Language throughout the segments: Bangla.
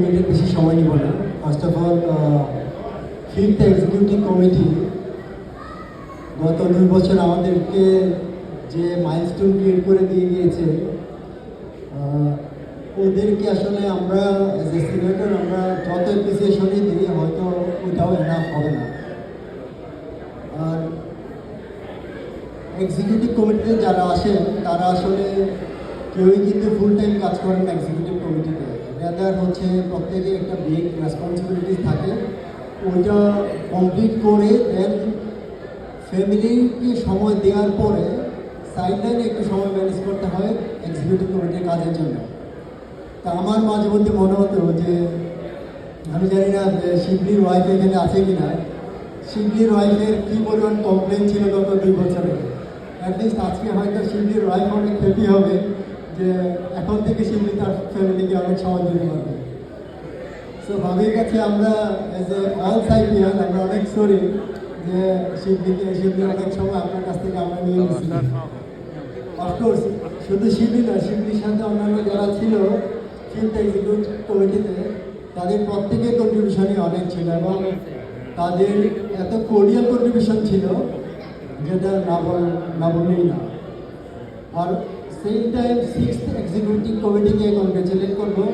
মিনিটের বেশি সময় নিব না। First of all, fifth executive committee গত 2 বছর আমাদেরকে যে মাইলস্টোন ক্রিয়েট করে দিয়ে গিয়েছে, ওদেরকে আসলে আমরা অ্যাজ এ সিনেটর আমরা যত অ্যাপ্রিসিয়েশনই দিই হয়তো ওইটাও এনাফ হবে না। আর এক্সিকিউটিভ কমিটিতে যারা আসেন তারা আসলে কেউই কিন্তু ফুল টাইম কাজ করেন না এক্সিকিউটিভ কমিটিতে। রেদার হচ্ছে প্রত্যেকে একটা বিগ রেসপন্সিবিলিটিস থাকে, ওইটা কমপ্লিট করে দেন ফ্যামিলিকে সময় দেওয়ার পরে সাইডলাইনে একটু সময় ম্যানেজ করতে হয় এক্সিকিউটিভ কমিটির কাজের জন্য। তা আমার মাঝে মধ্যে মনে হতো যে আমি জানি না যে শিবলির ওয়াইফ এখানে আছে কি না, শিবলির ওয়াইফের কী পরিমাণ কমপ্লেন ছিল গত 2 বছরে। অ্যাটলিস্ট আজকে হয়তো শিবলির ওয়াইফ অনেক হ্যাপি হবে যে এখন থেকে শিবলি তার ফ্যামিলিকে অনেক সময় দিতে পারবে। সো ভাবির কাছে আমরা অ্যাজ এ অল সাইপিয়ান আমরা অনেক সরি যে শিবলি অনেক সময় আপনার কাছ থেকে আমরা নিয়ে নিচ্ছি। অফকোর্স শুধু শিবলি না, শিবলির সাথে অন্যান্য যারা ছিল ফিফথ এক্সিকিউটিভ কমিটিতে তাদের প্রত্যেকের কন্ট্রিবিউশনই অনেক ছিল এবং তাদের এত কোরিয়াল কন্ট্রিবিউশন ছিল যেটা না বললেই না। আর সেম টাইম সিক্সথ এক্সিকিউটিভ কমিটিকে কংগ্রেচুলেট করবো,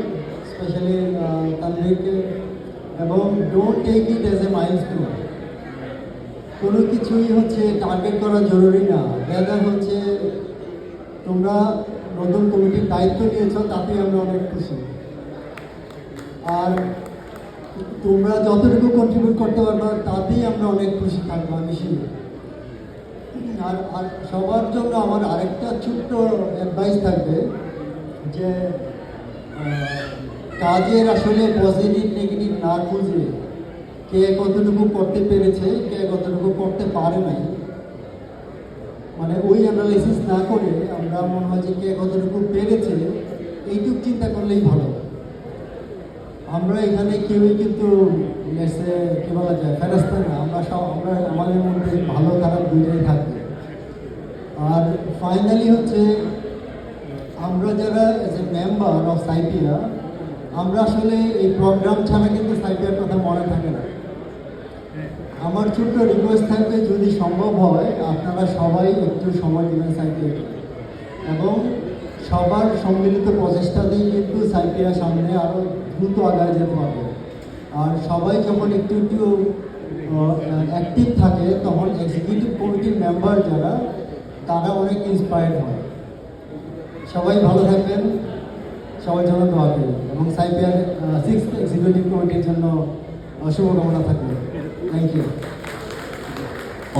স্পেশালি তাদেরকে, এবং don't take it as a milestone. কোনো কিছুই হচ্ছে টার্গেট করা জরুরি না, রেদার হচ্ছে তোমরা নতুন কমিটির দায়িত্ব নিয়েছ তাতেই আমরা অনেক খুশি। আর তোমরা যতটুকু কন্ট্রিবিউট করতে পারবে তাতেই আমরা অনেক খুশি থাকবো, আমি শিওর। আর সবার জন্য আমার আরেকটা ছোট্ট অ্যাডভাইস থাকবে যে কাজের আসলে পজিটিভ নেগেটিভ না খুঁজে কে কতটুকু করতে পেরেছে কে কতটুকু করতে পারে নাই, মানে ওই অ্যানালাইসিস না করে আমরা মনে হয় যে কে কতটুকু পেরেছে এইটুকু চিন্তা করলেই ভালো। আমরা এখানে কেউই কিন্তু কী বলা যায় ফেরস্তা না, আমরা আমাদের মধ্যে ভালো খারাপ দুইটাই থাকবে। আর ফাইনালি হচ্ছে আমরা যারা এজ এ মেম্বার অফ সাইপিয়া, আমরা আসলে এই প্রোগ্রাম ছাড়া কিন্তু সাইপিয়ার কথা মনে থাকে না। আমার ছোট্ট রিকোয়েস্ট থাকবে যদি সম্ভব হয় আপনারা সবাই একটু সময় দেবেন সাইপিয়াকে, এবং সবার সম্মিলিত প্রচেষ্টা দিয়ে কিন্তু সাইপিয়া সামনে আরও দ্রুত আগায় যেতে হবে। আর সবাই যখন একটু একটু অ্যাক্টিভ থাকে তখন এক্সিকিউটিভ কমিটির মেম্বার যারা তারা অনেক ইন্সপায়ার্ড হয়। সবাই ভালো থাকবেন, সবার জন্য দোয়া করি, এবং সাইপিয়ার সিক্সথ এক্সিকিউটিভ কমিটির জন্য শুভকামনা থাকবে। Thank you.